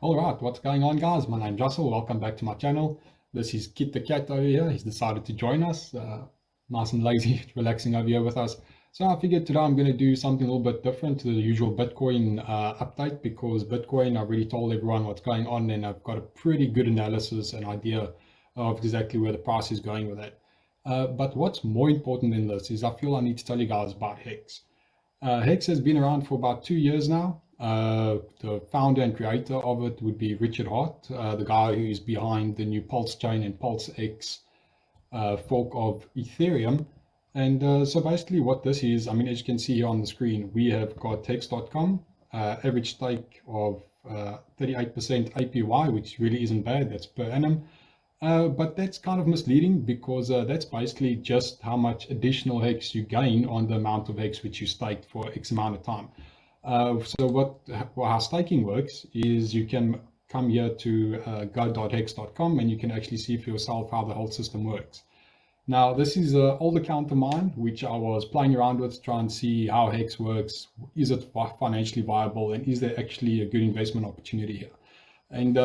All right, what's going on, guys? My name's Russell. Welcome back to my channel. This is Kit the Cat over here. He's decided to join us. Nice and lazy, relaxing over here with us. So I figured today I'm going to do something a little bit different to the usual Bitcoin update, because Bitcoin, I've already told everyone what's going on, and I've got a pretty good analysis and idea of exactly where the price is going with it. But what's more important than this is I feel I need to tell you guys about Hex. Hex has been around for about 2 years now. The founder and creator of it would be Richard Hart, the guy who is behind the new Pulse chain and Pulse X fork of Ethereum. And so basically what this is, I mean, as you can see here on the screen, we have got Hex.com, average stake of 38% APY, which really isn't bad. That's per annum. But that's kind of misleading, because that's basically just how much additional Hex you gain on the amount of Hex which you staked for X amount of time. So how staking works is you can come here to go.hex.com and you can actually see for yourself how the whole system works. Now, this is an old account of mine, which I was playing around with to try and see how Hex works. Is it financially viable, and is there actually a good investment opportunity here? And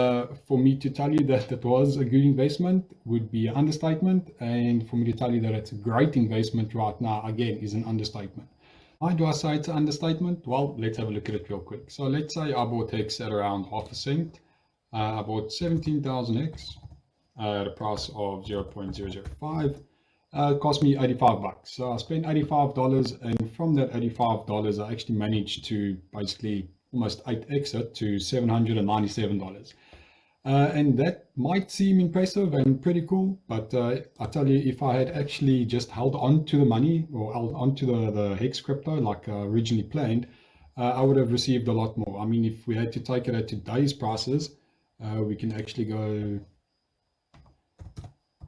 for me to tell you that it was a good investment would be an understatement. And for me to tell you that it's a great investment right now, again, is an understatement. Why do I say it's an understatement? Well, let's have a look at it real quick. So let's say I bought Hex at around half a cent. I bought 17,000 Hex at a price of 0.005. It cost me 85 bucks. So I spent $85, and from that $85, I actually managed to basically almost 8x it to $797. And that might seem impressive and pretty cool, but I tell you, if I had actually just held on to the money, or held on to the Hex crypto like originally planned, I would have received a lot more. I mean, if we had to take it at today's prices, we can actually go,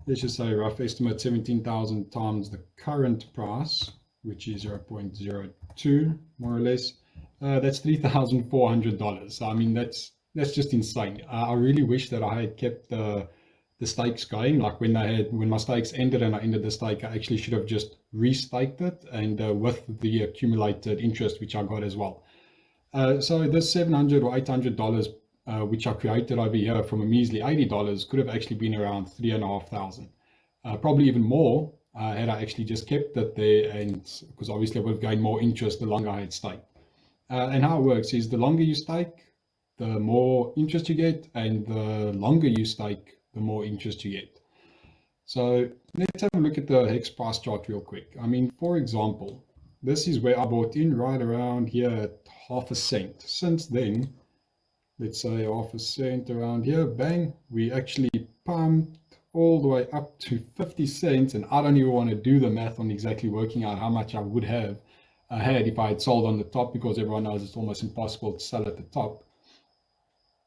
let's just say rough estimate, 17,000 times the current price, which is 0.02 more or less. That's $3,400. So, I mean, that's just insane. I really wish that I had kept the stakes going. Like when my stakes ended and I ended the stake, I actually should have just restaked it, and with the accumulated interest which I got as well. So this $700 or $800 which I created over here from a measly $80 could have actually been around $3,500. Probably even more had I actually just kept it there, and because obviously I would have gained more interest the longer I had staked. And how it works is the longer you stake, the more interest you get, and the longer you stake, the more interest you get. So let's have a look at the Hex price chart real quick. I mean, for example, this is where I bought in right around here at half a cent. Since then, let's say half a cent around here, bang, we actually pumped all the way up to 50 cents. And I don't even want to do the math on exactly working out how much I would have had if I had sold on the top, because everyone knows it's almost impossible to sell at the top.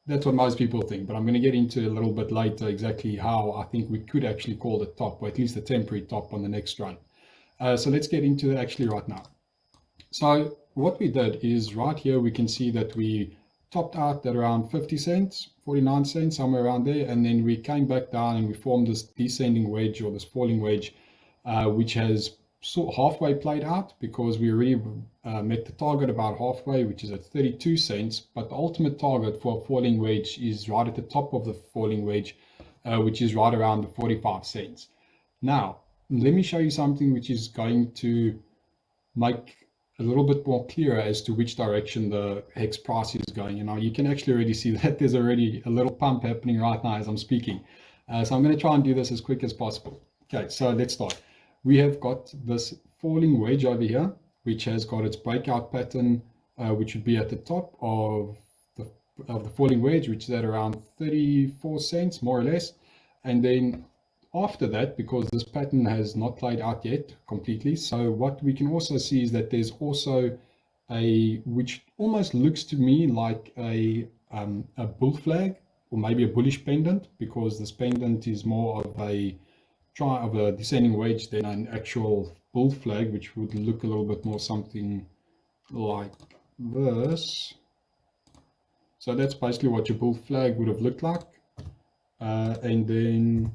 That's what most people think, but I'm going to get into a little bit later exactly how I think we could actually call the top, or at least a temporary top on the next run. So let's get into it actually right now. So what we did is right here, we can see that we topped out at around 50 cents, 49 cents, somewhere around there. And then we came back down and we formed this descending wedge, or this falling wedge, which has halfway played out, because we already met the target about halfway, which is at 32 cents. But the ultimate target for a falling wedge is right at the top of the falling wedge, which is right around the 45 cents. Now, let me show you something which is going to make a little bit more clearer as to which direction the Hex price is going. You can actually already see that there's already a little pump happening right now as I'm speaking. So I'm going to try and do this as quick as possible. Okay, so let's start. We have got this falling wedge over here, which has got its breakout pattern, which would be at the top of the falling wedge, which is at around 34 cents, more or less. And then after that, because this pattern has not played out yet completely, so what we can also see is that there's also which almost looks to me like a bull flag, or maybe a bullish pendant, because this pendant is more of a descending wedge than an actual bull flag, which would look a little bit more something like this. So that's basically what your bull flag would have looked like. And then,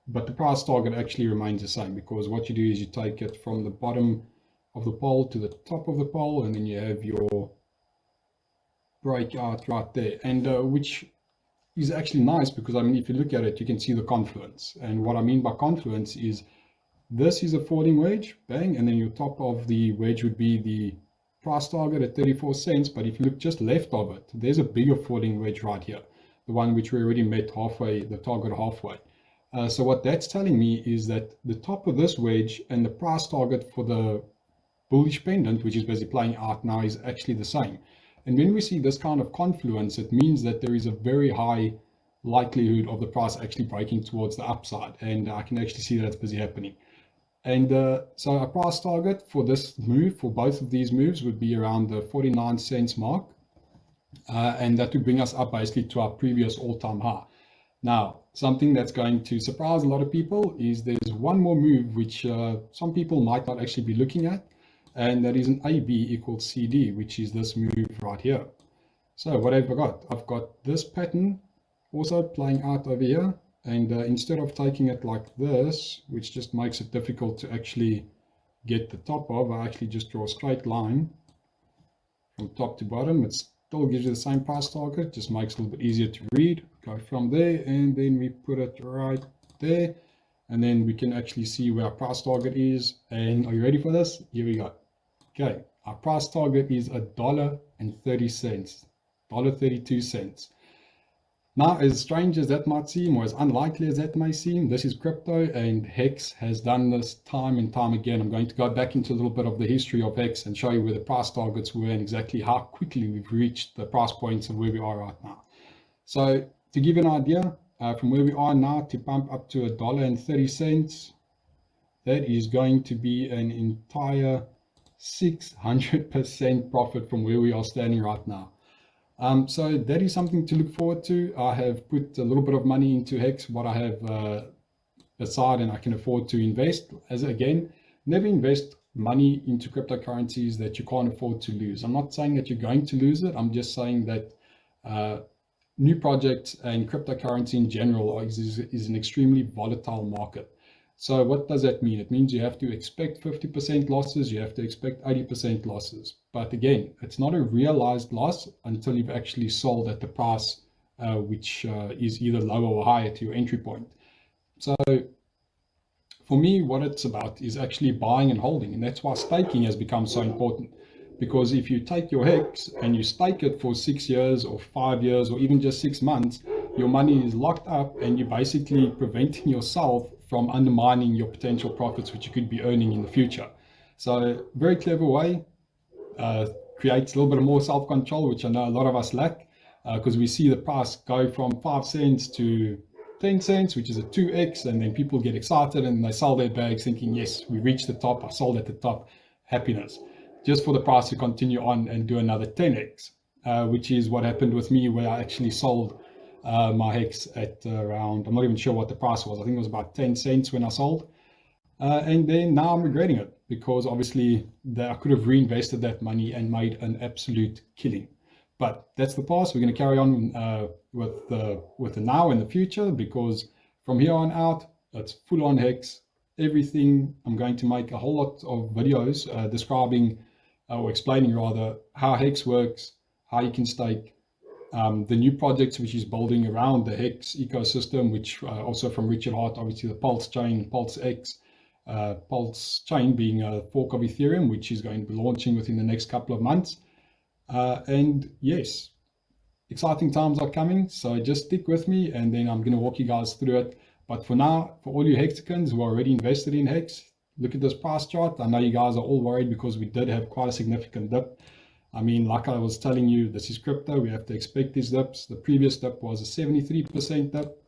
but the price target actually remains the same, because what you do is you take it from the bottom of the pole to the top of the pole, and then you have your breakout right there, and which is actually nice because I mean, if you look at it, you can see the confluence. And what I mean by confluence is this is a falling wedge, bang, and then your top of the wedge would be the price target at 34 cents. But if you look just left of it, there's a bigger falling wedge right here, the one which we already met halfway, the target halfway. So what that's telling me is that the top of this wedge and the price target for the bullish pendant, which is basically playing out now, is actually the same. And when we see this kind of confluence, it means that there is a very high likelihood of the price actually breaking towards the upside. And I can actually see that it's busy happening. And so our price target for this move, for both of these moves, would be around the 49 cents mark. And that would bring us up basically to our previous all-time high. Now, something that's going to surprise a lot of people is there's one more move which some people might not actually be looking at, and that is an AB equals CD, which is this move right here. So what have I got? I've got this pattern also playing out over here, and instead of taking it like this, which just makes it difficult to actually get the top of, I actually just draw a straight line from top to bottom. It still gives you the same price target, just makes it a little bit easier to read. Go from there, and then we put it right there, and then we can actually see where our price target is. And are you ready for this? Here we go. Okay, our price target is $1.30, $1.32. Now, as strange as that might seem, or as unlikely as that may seem, this is crypto, and Hex has done this time and time again. I'm going to go back into a little bit of the history of Hex and show you where the price targets were and exactly how quickly we've reached the price points of where we are right now. So to give you an idea, from where we are now to pump up to $1.30, that is going to be an entire 600% profit from where we are standing right now. So that is something to look forward to. I have put a little bit of money into Hex, what I have aside, and I can afford to invest. As again, never invest money into cryptocurrencies that you can't afford to lose. I'm not saying that you're going to lose it. I'm just saying that new projects and cryptocurrency in general is an extremely volatile market. So what does that mean? It means you have to expect 50% losses, you have to expect 80% losses. But again, it's not a realized loss until you've actually sold at the price which is either lower or higher to your entry point. So for me, what it's about is actually buying and holding. And that's why staking has become so important. Because if you take your Hex and you stake it for 6 years or 5 years or even just 6 months, your money is locked up and you're basically preventing yourself from undermining your potential profits, which you could be earning in the future. So very clever way, creates a little bit more self-control, which I know a lot of us lack, because we see the price go from 5 cents to 10 cents, which is a 2x, and then people get excited and they sell their bags thinking, yes, we reached the top, I sold at the top, happiness, just for the price to continue on and do another 10x, which is what happened with me, where I actually sold my Hex at around, I'm not even sure what the price was. I think it was about 10 cents when I sold. And then now I'm regretting it because obviously I could have reinvested that money and made an absolute killing. But that's the past. We're going to carry on with the now and the future, because from here on out, it's full on Hex. Everything. I'm going to make a whole lot of videos describing or explaining rather how Hex works, how you can stake, the new projects which is building around the Hex ecosystem, which also from Richard Hart, obviously the Pulse chain, Pulse X, Pulse chain being a fork of Ethereum, which is going to be launching within the next couple of months. And yes, exciting times are coming, so just stick with me and then I'm going to walk you guys through it. But for now, for all you Hexicans who are already invested in Hex, look at this price chart. I know you guys are all worried because we did have quite a significant dip. I mean, like I was telling you, this is crypto. We have to expect these dips. The previous dip was a 73% dip.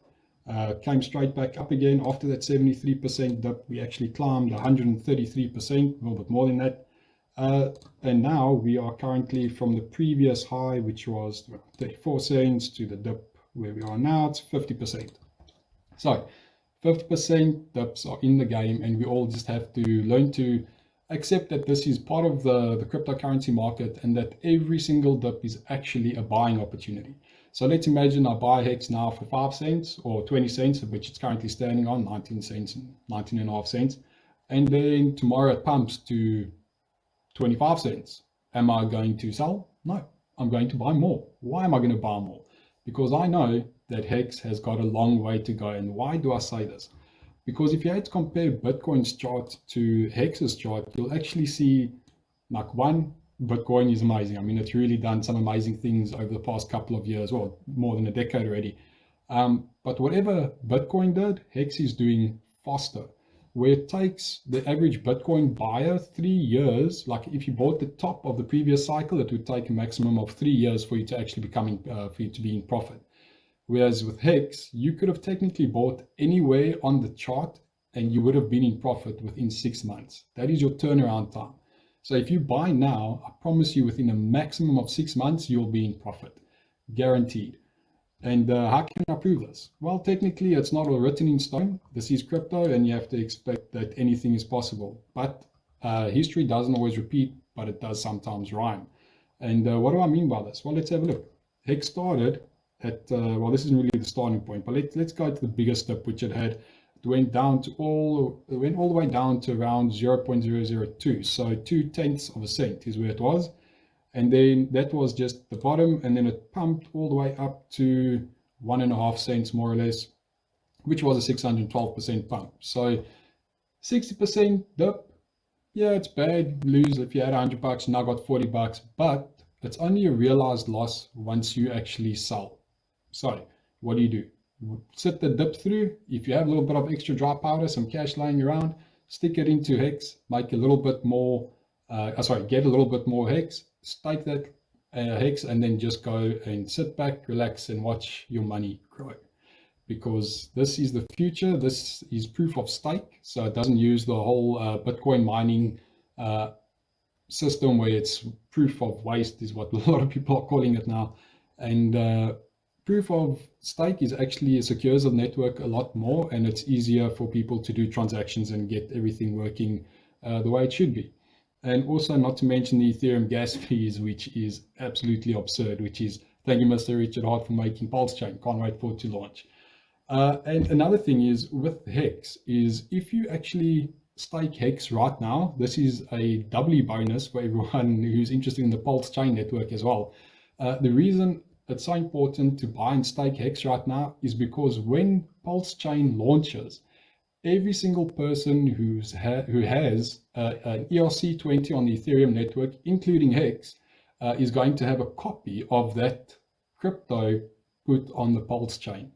Came straight back up again. After that 73% dip, we actually climbed 133%, a little bit more than that. And now we are currently from the previous high, which was 34 cents, to the dip where we are now, it's 50%. So 50% dips are in the game, and we all just have to learn to accept that this is part of the cryptocurrency market and that every single dip is actually a buying opportunity. So let's imagine I buy Hex now for 5 cents or 20 cents, which it's currently standing on, 19 cents and 19.5 cents. And then tomorrow it pumps to 25 cents. Am I going to sell? No, I'm going to buy more. Why am I going to buy more? Because I know that Hex has got a long way to go. And why do I say this? Because if you had to compare Bitcoin's chart to Hex's chart, you'll actually see, like, one, Bitcoin is amazing. I mean, it's really done some amazing things over the past couple of years, well, more than a decade already. But whatever Bitcoin did, Hex is doing faster. Where it takes the average Bitcoin buyer 3 years, like if you bought the top of the previous cycle, it would take a maximum of 3 years for you to actually for you to be in profit. Whereas with Hex, you could have technically bought anywhere on the chart and you would have been in profit within 6 months. That is your turnaround time. So if you buy now, I promise you within a maximum of 6 months, you'll be in profit, guaranteed. And how can I prove this? Well, technically, it's not all written in stone. This is crypto, and you have to expect that anything is possible. But history doesn't always repeat, but it does sometimes rhyme. And what do I mean by this? Well, let's have a look. Hex started at, well, this isn't really the starting point, but let's go to the biggest step, which it had. It went all the way down to around 0.002. So 0.2 of a cent is where it was. And then that was just the bottom, and then it pumped all the way up to 1.5 cents more or less, which was a 612% pump. So 60% dip, yeah, it's bad. Lose if you had $100, now got $40, but it's only a realized loss once you actually sell. So what do? You sit the dip through. If you have a little bit of extra dry powder, some cash lying around, stick it into Hex, make a little bit more, get a little bit more Hex, stake that Hex, and then just go and sit back, relax, and watch your money grow. Because this is the future. This is proof of stake, so it doesn't use the whole Bitcoin mining system where it's proof of waste is what a lot of people are calling it now. And proof of stake is actually secures the network a lot more, and it's easier for people to do transactions and get everything working the way it should be. And also, not to mention the Ethereum gas fees, which is absolutely absurd, which is, thank you, Mr. Richard Hart, for making Pulse Chain. Can't wait for it to launch. And another thing is with Hex is if you actually stake Hex right now, this is a doubly bonus for everyone who's interested in the Pulse Chain network as well. The reason it's so important to buy and stake Hex right now is because when Pulse Chain launches, every single person who has an ERC20 on the Ethereum network, including Hex, is going to have a copy of that crypto put on the Pulse chain.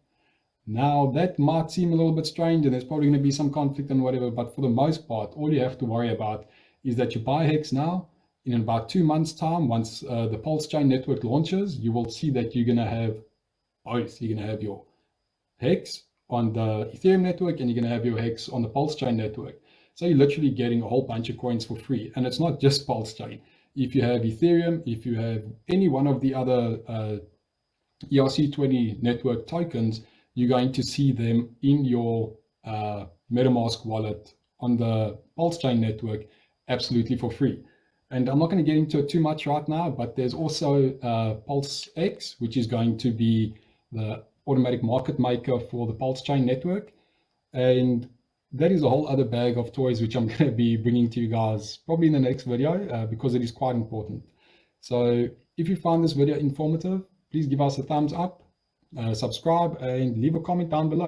Now, that might seem a little bit strange, and there's probably going to be some conflict and whatever, but for the most part, all you have to worry about is that you buy Hex now. In about 2 months' time, once the Pulse chain network launches, you will see that you're going to have both. You're going to have your Hex on the Ethereum network, and you're going to have your Hex on the Pulse chain network. So you're literally getting a whole bunch of coins for free. And it's not just Pulse chain. If you have Ethereum, if you have any one of the other ERC20 network tokens, you're going to see them in your MetaMask wallet on the Pulse chain network absolutely for free. And I'm not going to get into it too much right now, but there's also Pulse X, which is going to be the automatic market maker for the Pulse chain network. And that is a whole other bag of toys, which I'm going to be bringing to you guys probably in the next video because it is quite important. So if you found this video informative, please give us a thumbs up, subscribe, and leave a comment down below.